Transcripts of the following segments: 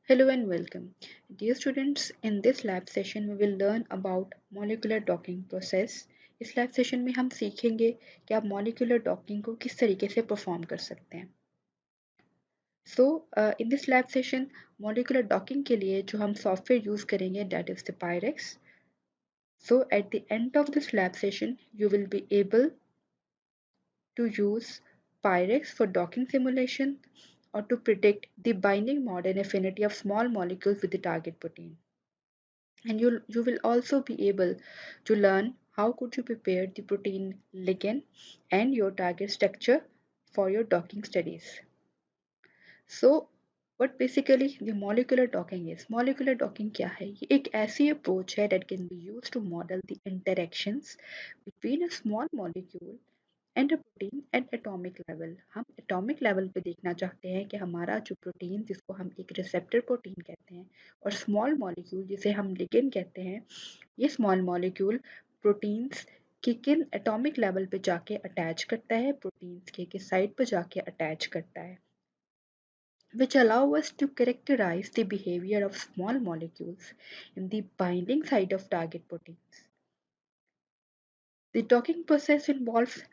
Hello and welcome. Dear students, in this lab session we will learn about molecular docking process. इस lab session में हम सीखेंगे कि आप मॉलिक्यूलर डॉकिंग को किस तरीके से परफॉर्म कर सकते हैं. In this lab session, molecular docking के लिए जो हम सॉफ्टवेयर यूज करेंगे that is the Pyrex. So at the end of this lab session, you will be able to use Pyrex for docking simulation or to predict the binding mode and affinity of small molecules with the target protein. And you will also be able to learn how could you prepare the protein ligand and your target structure for your docking studies. So what basically the molecular docking is? Molecular docking क्या है? ये एक ऐसी approach है that can be used to model the interactions between a small molecule and a protein at atomic level. हम atomic level पे देखना चाहते हैं कि हमारा जो प्रोटीन जिसको हम एक रिसेप्टर प्रोटीन कहते हैं और स्मॉल मॉलिक्यूल जिसे हम लिगेंड कहते हैं, ये स्मॉल मॉलिक्यूल प्रोटीन्स के किन एटॉमिक लेवल पे जाके अटैच करता है, प्रोटीन्स के किस साइड पे जाके अटैच करता है, which allow us to characterize the behavior of small molecules in the binding site of target proteins. The docking process involves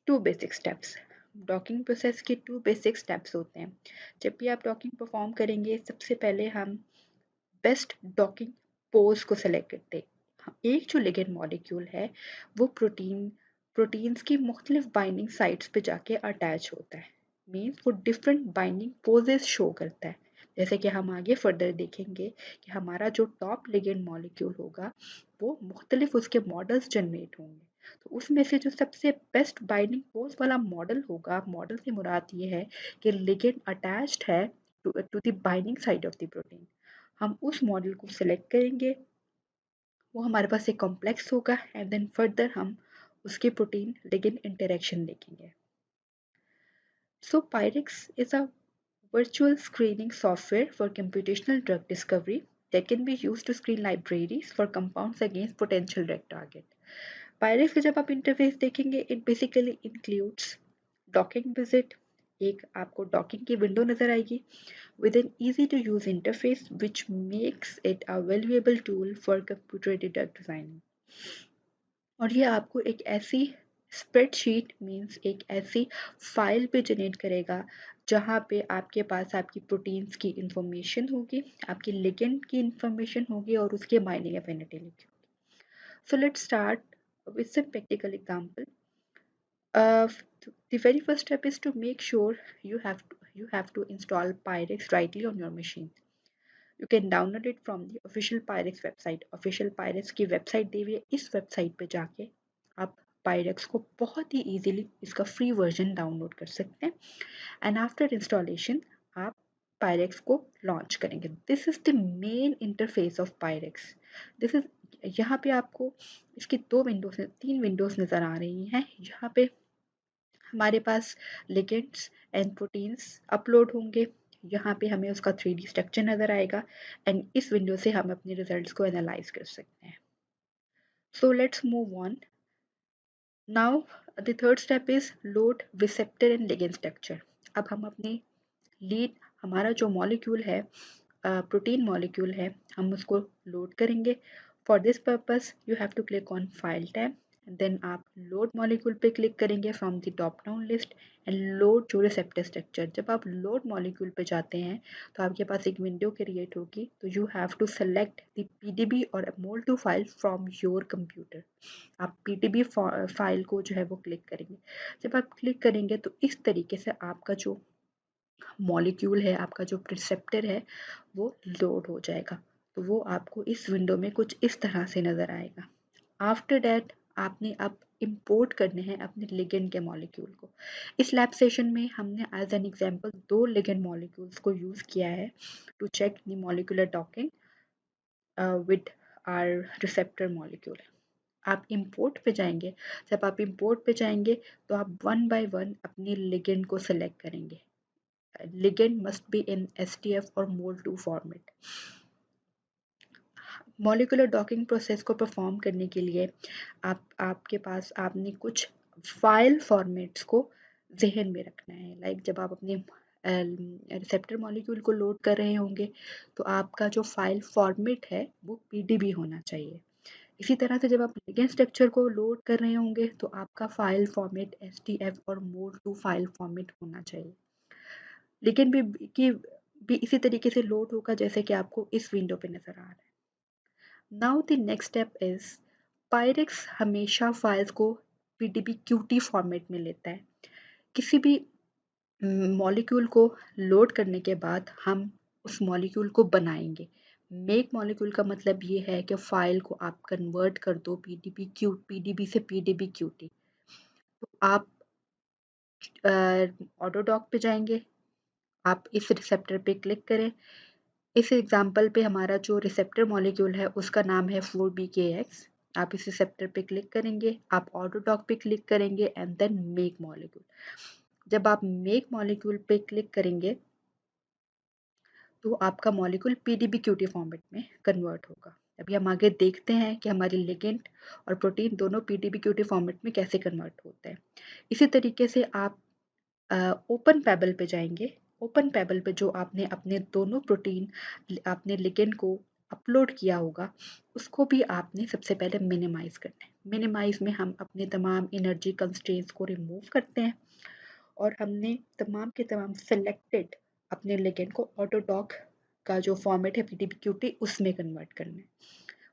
two basic steps. Docking process के टू बेसिक स्टेप्स होते हैं. जब भी आप डॉकिंग परफॉर्म करेंगे, सबसे पहले हम बेस्ट डॉकिंग पोज को सेलेक्ट करते हैं. एक जो लिगेंड मॉलिक्यूल है वो प्रोटीन्स की मुख्तलिफ बाइंडिंग साइट्स पे जाके अटैच होता है. मीन्स वो डिफरेंट बाइंडिंग पोजेस शो करता है. जैसे कि हम आगे फर्दर देखेंगे कि हमारा जो टॉप लिगेंड मॉलिक्यूल होगा वो मुख्तलिफ उसके मॉडल्स जनरेट होंगे. तो उसमें से जो सबसे बेस्ट बाइंडिंग पोज वाला मॉडल होगा, मॉडल से मुराद ये है कि लिगेंड अटैच्ड है to the binding side of the protein. हम उस मॉडल को सिलेक्ट करेंगे, वो हमारे पास एक कॉम्प्लेक्स होगा एंड देन फर्दर हम उसके प्रोटीन लिगेंड इंटरेक्शन देखेंगे. So PyRx is a virtual screening software for computational drug discovery that can be used to screen libraries for compounds against potential drug target. Pyrex का जब आप interface देखेंगे, it basically includes docking visit. एक आपको docking की window नजर आएगी with an easy to use interface which makes it a valuable tool for computer aided drug designing. और ये आपको एक ऐसी स्प्रेडशीट मीन्स एक ऐसी फाइल पे जनरेट करेगा जहाँ पे आपके पास आपकी प्रोटीन्स की इंफॉर्मेशन होगी, आपकी लिगेंड की इंफॉर्मेशन होगी और उसके बाइंडिंग एफिनिटी लिखी होगी. So let's start with some practical example. Uh, the very first step is to make sure you have to install Pyrex rightly on your machine. You can download it from the official Pyrex website. Official Pyrex की website दी हुई है, इस website पे जाके आप Pyrex को बहुत ही easily इसका फ्री वर्जन डाउनलोड कर सकते हैं. एंड आफ्टर इंस्टॉलेशन आप Pyrex को लॉन्च करेंगे. This is the main interface of Pyrex. This is यहाँ पे आपको इसकी तीन विंडोज नजर आ रही हैं. यहाँ पे हमारे पास लिगेंड्स एंड प्रोटीन्स अपलोड होंगे. यहाँ पे हमें उसका 3D स्ट्रक्चर नज़र आएगा एंड इस विंडो से हम अपने रिजल्ट्स को एनालाइज कर सकते हैं. So let's move on. Now the third step is load receptor and ligand structure. अब हम अपने लीड हमारा जो मॉलिक्यूल है, प्रोटीन मॉलिक्यूल है, हम उसको लोड करेंगे. For this purpose you have to click on file tab. Then आप लोड मॉलिक्यूल पे क्लिक करेंगे from the top down list and load to receptor structure. जब आप लोड मॉलिक्यूल पे जाते हैं तो आपके पास एक विंडो क्रिएट होगी. तो you have to select the PDB और mol two file from your computer. आप पीडीबी फाइल को जो है वो क्लिक करेंगे. जब आप क्लिक करेंगे तो इस तरीके से आपका जो मॉलिक्यूल है, आपका जो रिसेप्टर है वो लोड हो जाएगा. तो वो आपको इस विंडो में कुछ इस तरह से नज़र आएगा. आफ्टर दैट आपने अब इंपोर्ट करने हैं अपने लिगेंड के मॉलिक्यूल को. इस लैब सेशन में हमने एज एन एग्जांपल दो लिगेंड मॉलिक्यूल्स को यूज़ किया है to check the molecular docking with our receptor molecule. आप इंपोर्ट पे जाएंगे. जब आप इंपोर्ट पे जाएंगे तो आप वन बाय वन अपनी लिगेंड को सेलेक्ट करेंगे. ligand must be in STF or mol2 format. Molecular docking process को परफॉर्म करने के लिए आपके पास आपने कुछ फाइल फॉर्मेट्स को जहन में रखना है. लाइक जब आप अपने रिसेप्टर मॉलिक्यूल को लोड कर रहे होंगे तो आपका जो फाइल फॉर्मेट है वो पीडीबी होना चाहिए। इसी तरह से जब आप लिगेंड स्ट्रक्चर को लोड कर रहे होंगे तो आपका फाइल फॉर्मेट एसटीएफ और मोर टू फाइल फॉर्मेट होना चाहिए। लिगेंड भी इसी तरीके से लोड होगा जैसे कि आपको इस विंडो पे नजर आ रहा है। Now the next step is Pyrex हमेशा फाइल्स को पीडीबी क्यूटी फॉर्मेट में लेता है। किसी भी मॉलिक्यूल को लोड करने के बाद हम उस मॉलिक्यूल को बनाएंगे। मेक मॉलिक्यूल का मतलब ये है कि फाइल को आप कन्वर्ट कर दो पीडीबी से पीडीबी क्यूटी। तो आप ऑटोडॉक पे जाएंगे, आप इस रिसेप्टर पे क्लिक करें। इस एग्जाम्पल पे हमारा जो रिसेप्टर मॉलिक्यूल है उसका नाम है 4BKX। आप इस रिसेप्टर पे क्लिक करेंगे, आप ऑटोडॉक पे क्लिक करेंगे एंड देन मेक मॉलिक्यूल। जब आप मेक मॉलिक्यूल पे क्लिक करेंगे तो आपका मॉलिक्यूल पीडीबी क्यूटी फॉर्मेट में कन्वर्ट होगा। अभी हम आगे देखते हैं कि हमारी लिगेंड और प्रोटीन दोनों पीडीबी क्यूटी फॉर्मेट में कैसे कन्वर्ट होते हैं। इसी तरीके से आप ओपन पैबल पे जाएंगे। ओपन पैबल पे जो आपने अपने दोनों प्रोटीन आपने लिगेंड को अपलोड किया होगा उसको भी आपने सबसे पहले मिनिमाइज करना है। मिनिमाइज में हम अपने तमाम एनर्जी कंस्ट्रेंट्स को रिमूव करते हैं और हमने तमाम के तमाम सेलेक्टेड अपने लिगेंड को ऑटोडॉक का जो फॉर्मेट है पीडीबीक्यूटी उसमें कन्वर्ट करना है।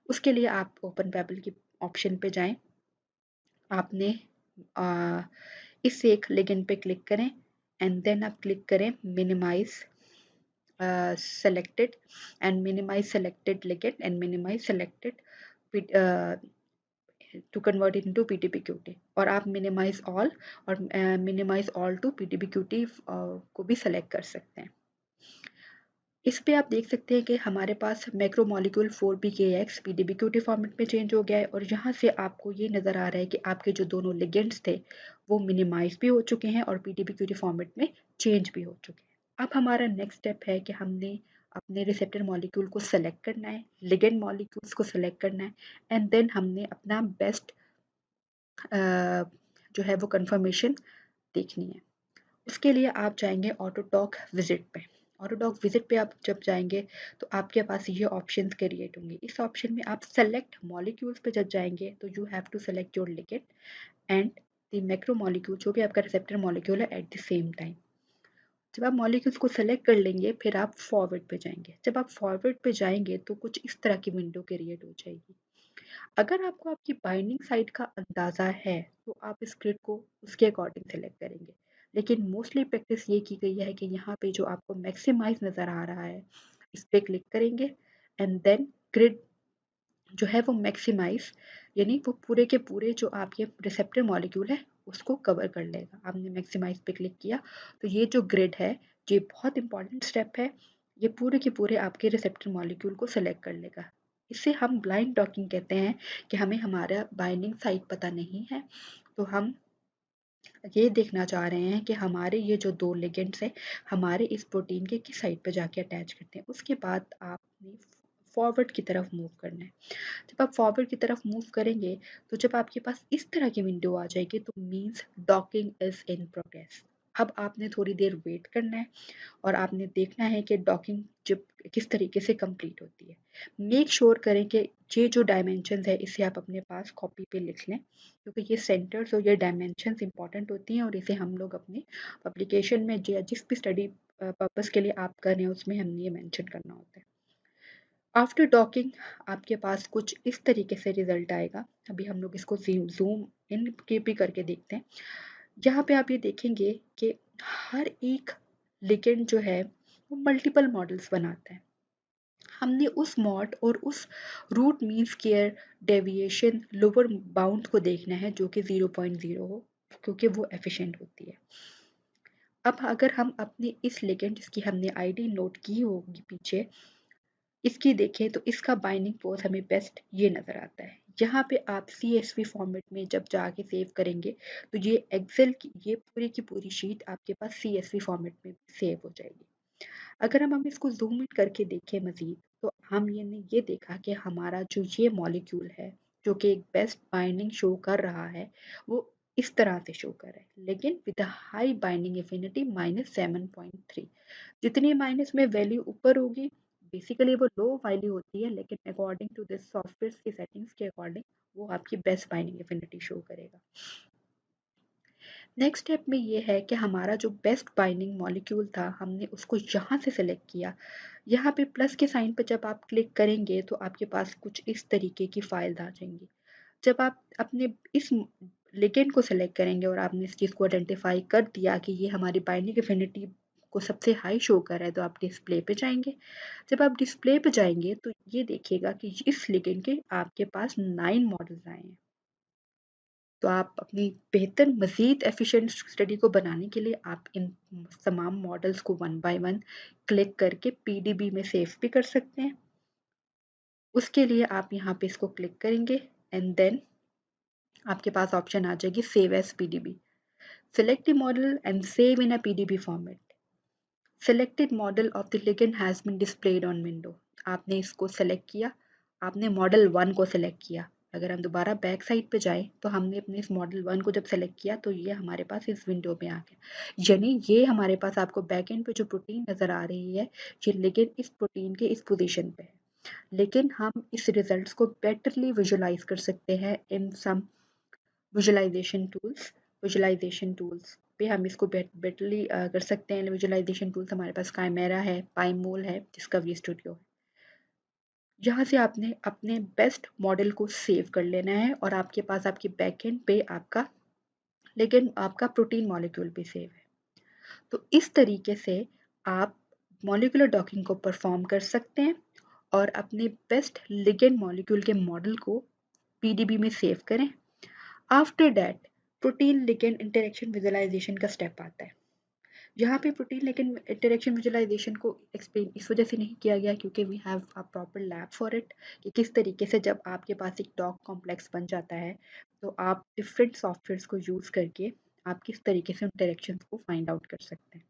उसके लिए आप ओपन पैबल की ऑप्शन पे जाएं, आपने इस एक लिगेंड पे क्लिक करें एंड देन आप क्लिक करें minimise selected and minimize selected ligand and minimize selected to convert it into PTBQT और आप minimize all और minimize all to PTBQT को भी select कर सकते हैं। इस पे आप देख सकते हैं कि हमारे पास मैक्रोमोलिक्यूल 4BKX PDBQT फॉर्मेट में चेंज हो गया है और यहाँ से आपको ये नज़र आ रहा है कि आपके जो दोनों लिगेंड्स थे वो मिनिमाइज भी हो चुके हैं और PDBQT फॉर्मेट में चेंज भी हो चुके हैं। अब हमारा नेक्स्ट स्टेप है कि हमने अपने रिसेप्टर मॉलिक्यूल को सेलेक्ट करना है, लिगेंड मॉलिक्यूल्स को सेलेक्ट करना है एंड देन हमने अपना बेस्ट जो है वो कंफर्मेशन देखनी है। उसके लिए आप जाएंगे ऑटोटॉक विजिट पे। ऑटोडॉक विजिट पे आप जब जाएंगे तो आपके पास ये ऑप्शंस क्रिएट होंगे। इस ऑप्शन में आप सेलेक्ट मॉलिक्यूल्स पे जब जाएंगे तो you have to select your ligand and the macro molecule जो भी आपका रिसेप्टर मॉलिक्यूल है एट द सेम टाइम। जब आप मॉलिक्यूल्स को सेलेक्ट कर लेंगे फिर आप फॉरवर्ड पे जाएंगे। जब आप फॉरवर्ड पे जाएंगे तो कुछ इस तरह की विंडो क्रिएट हो जाएगी। अगर आपको आपकी बाइंडिंग साइट का अंदाज़ा है तो आप इस ग्रिड को उसके अकॉर्डिंग सेलेक्ट करेंगे, लेकिन मोस्टली प्रैक्टिस ये की गई है कि यहाँ पे जो आपको मैक्सिमाइज नज़र आ रहा है इस पर क्लिक करेंगे एंड देन ग्रिड जो है वो मैक्सिमाइज यानी वो पूरे के पूरे जो आपके रिसेप्टर मॉलिक्यूल है उसको कवर कर लेगा। आपने मैक्सिमाइज पे क्लिक किया तो ये जो ग्रिड है ये बहुत इंपॉर्टेंट स्टेप है, ये पूरे के पूरे आपके रिसेप्टर मॉलिक्यूल को सेलेक्ट कर लेगा। इसे हम ब्लाइंड डॉकिंग कहते हैं कि हमें हमारा बाइंडिंग साइट पता नहीं है तो हम ये देखना चाह रहे हैं कि हमारे ये जो दो लिगेंड्स हैं हमारे इस प्रोटीन के किस साइड पे जाके अटैच करते हैं। उसके बाद आपने फॉरवर्ड की तरफ मूव करना है। जब आप फॉरवर्ड की तरफ मूव करेंगे तो जब आपके पास इस तरह की विंडो आ जाएगी तो means docking is in progress. अब आपने थोड़ी देर वेट करना है और आपने देखना है कि डॉकिंग जब किस तरीके से कंप्लीट होती है। मेक श्योर करें कि ये जो डायमेंशंस है इसे आप अपने पास कॉपी पे लिख लें क्योंकि ये सेंटर्स और ये डायमेंशंस इंपॉर्टेंट होती हैं और इसे हम लोग अपने पब्लिकेशन में जिस भी स्टडी पर्पस के लिए आप कर रहे हैं उसमें हमने ये मेंशन करना होता है। आफ्टर डॉकिंग आपके पास कुछ इस तरीके से रिजल्ट आएगा। अभी हम लोग इसको जूम इन के भी करके देखते हैं। यहाँ पे आप ये देखेंगे कि हर एक लिगेंड जो है वो मल्टीपल मॉडल्स बनाता है। हमने उस मॉड और उस root mean square deviation lower bound को देखना है जो कि 0.0 हो क्योंकि वो एफिशिएंट होती है। अब अगर हम अपने इस लिगेंड जिसकी हमने आईडी नोट की होगी पीछे इसकी देखें तो इसका बाइंडिंग पोज हमें बेस्ट ये नज़र आता है। यहाँ पे आप CSV फॉर्मेट में जब जाके सेव करेंगे तो ये एक्सेल की ये पूरी की पूरी शीट आपके पास CSV फॉर्मेट में सेव हो जाएगी। अगर हम इसको जूम इन करके देखें मज़ीद तो हम ये देखा कि हमारा जो ये मॉलिक्यूल है जो कि एक बेस्ट बाइंडिंग शो कर रहा है वो इस तरह से शो कर रहा है, लेकिन with a high binding affinity -7.3। जितनी माइनस में वैल्यू ऊपर होगी, बेसिकली वो लो वैल्यू होती है, लेकिन अकॉर्डिंग टू दिस सॉफ्टवेयर की सेटिंग्स के अकॉर्डिंग वो आपकी बेस्ट बाइंडिंग एफिनिटी शो करेगा। नेक्स्ट स्टेप में ये है कि हमारा जो बेस्ट बाइंडिंग मॉलिक्यूल था, हमने उसको यहाँ से सेलेक्ट किया। यहाँ पे प्लस के साइन पर जब आप क्लिक करेंगे तो आपके पास कुछ इस तरीके की फाइल आ जाएंगी। जब आप अपने इस लिगेंड को सेलेक्ट करेंगे और आपने इस चीज़ को आइडेंटिफाई कर दिया कि ये हमारी बाइंडिंग एफिनिटी को सबसे हाई शो कर रहा है, तो आप डिस्प्ले पे जाएंगे। जब आप डिस्प्ले पे जाएंगे तो ये देखिएगा कि इस लिगेंड के आपके पास 9 मॉडल्स आए हैं। तो आप अपनी बेहतर मज़ीद एफिशिएंट स्टडी को बनाने के लिए आप इन तमाम मॉडल्स को वन बाय वन क्लिक करके पीडीबी में सेव भी कर सकते हैं। उसके लिए आप यहाँ पे इसको क्लिक करेंगे एंड देन आपके पास ऑप्शन आ जाएगी save as PDB. Select the model and save in a PDB format. Selected model of the ligand has been displayed on window. आपने इसको सेलेक्ट किया, आपने मॉडल 1 को सेलेक्ट किया। अगर हम दोबारा बैक साइड पे जाएं तो हमने अपने इस मॉडल 1 को जब सेलेक्ट किया तो ये हमारे पास इस विंडो में आ गया। यानी ये हमारे पास आपको बैक एंड पे जो प्रोटीन नज़र आ रही है, ये लिगेंड इस प्रोटीन के इस पोजीशन पे है। लेकिन हम इस रिजल्ट्स को बेटरली विजुलाइज कर सकते हैं इन सम विजुलाइजेशन टूल्स पे हम इसको बेटरली कर सकते हैं। विजुलाइजेशन टूल्स हमारे पास काइमेरा है, पाइमोल है, डिस्कवरी स्टूडियो है। यहाँ से आपने अपने बेस्ट मॉडल को सेव कर लेना है और आपके पास आपके बैकएंड पे आपका लेकिन आपका प्रोटीन मॉलिक्यूल भी सेव है। तो इस तरीके से आप मॉलिक्यूलर डॉकिंग को परफॉर्म कर सकते हैं और अपने बेस्ट लिगेंड मॉलिक्यूल के मॉडल को पीडीबी में सेव करें। After that protein ligand interaction visualization का स्टेप आता है। यहाँ पे प्रोटीन लिगेंड इंटरेक्शन विजुलाइजेशन को एक्सप्लेन इस वजह से नहीं किया गया क्योंकि we have a proper lab for it, कि किस तरीके से जब आपके पास एक डॉक कॉम्प्लेक्स बन जाता है तो आप डिफरेंट सॉफ्टवेयर्स को यूज़ करके आप किस तरीके से इंटरेक्शन को फाइंड आउट कर सकते हैं।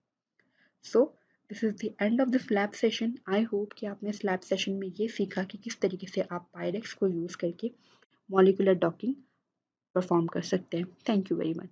So this is the end of this lab session. I hope कि आपने इस लैब सेशन में ये सीखा कि किस तरीके से आप पायरेक्स को यूज़ करके मॉलिकुलर डॉकिंग परफॉर्म कर सकते हैं। Thank you very much.